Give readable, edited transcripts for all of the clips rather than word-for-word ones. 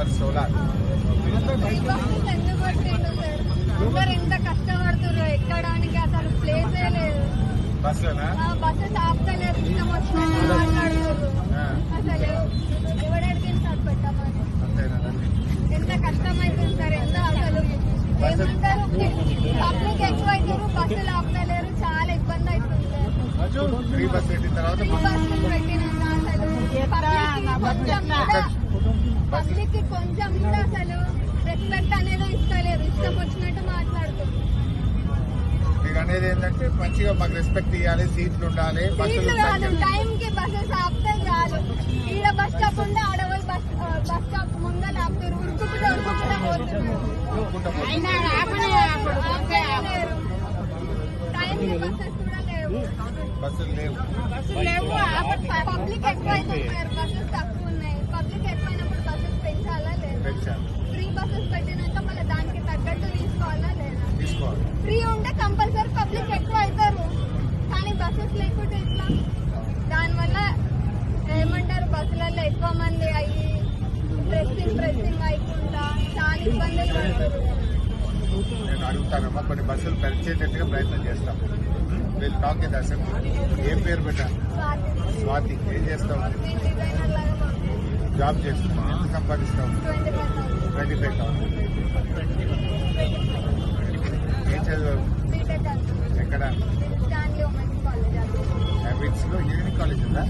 For solar. ఎంత కష్టపడుతున్నారు ఎక్కడానికి, అసలు ప్లేసే లేదు. బస్సులోనా? బస్సెస్ ఆపుతలేరు, ఇష్టం వచ్చినట్టు మాట్లాడుతున్నారు. అసలు ఎవరికి పెట్టమని ఎంత కష్టమైతుంది సార్. ఎంత అసలు ఏమంటారు, పబ్లిక్ ఎక్కువ అవుతారు, బస్సులు ఆపుతలేరు, చాలా ఇబ్బంది అవుతుంది సార్. ఫ్రీ బస్ పెట్టిన తర్వాత పబ్లిక్ కి కొంచెం కూడా అసలు రెస్పెక్ట్ అనేది ఇస్తలేరు, ఇష్టం వచ్చినట్టు మాట్లాడుతున్నారు. మీకు అనేది ఏంటంటే మంచిగా మాకు రెస్పెక్ట్ ఇవ్వాలి, సీట్లు ఉండాలి, సీట్లు కాదు, టైం కి బస్సెస్ ఆపితే చాలు. ఈడ బస్ స్టాప్ ఉంటే ఆడవాళ్ళు బస్ స్టాప్ ముందర ఆపుతారు, ఉరుకుకుంటూ పోతున్నారు. టైం కి బస్సెస్ కూడా లేవు, బస్సులు లేవు. పబ్లిక్ ఎక్కువ అవుతున్నారు, బస్సెస్ తక్కువ ఉన్నాయి. పబ్లిక్ ఎక్కువైనప్పుడు బస్సెస్ పెంచాలా లేదా? ఫ్రీ బస్సెస్ పెట్టినాక మళ్ళీ దానికి తగ్గట్టు తీసుకోవాలా లేదా? ఫ్రీ ఉంటే కంపల్సరీ పబ్లిక్ ఎక్కువ అవుతారు, కానీ బస్సెస్ లేకుంటే ఇట్లా. దానివల్ల ఏమంటారు, బస్సులలో ఎక్కువ మంది అయ్యి ప్రెస్సింగ్ అయ్యకుండా చాలా ఇబ్బందులు పడుతుంది. నేను అడుగుతానమ్మా, కొన్ని బస్సులు పెంచేటట్టుగా ప్రయత్నం చేస్తాం. వీళ్ళు టాక్ ఇన్ అసెంబ్లీ. ఏం పేరు పెట్టాను? స్వాతి. ఏం చేస్తావు? జాబ్ చేస్తున్నావు. ఎంత సంపాదిస్తావు? 25,000. ఏం చదువు? ఎక్కడ? హ్యాబిట్స్ లో ఇంజనీరింగ్ కాలేజ్ ఉందా?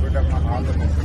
గుడ్ అమ్మా, ఆల్ ద బెస్ట్.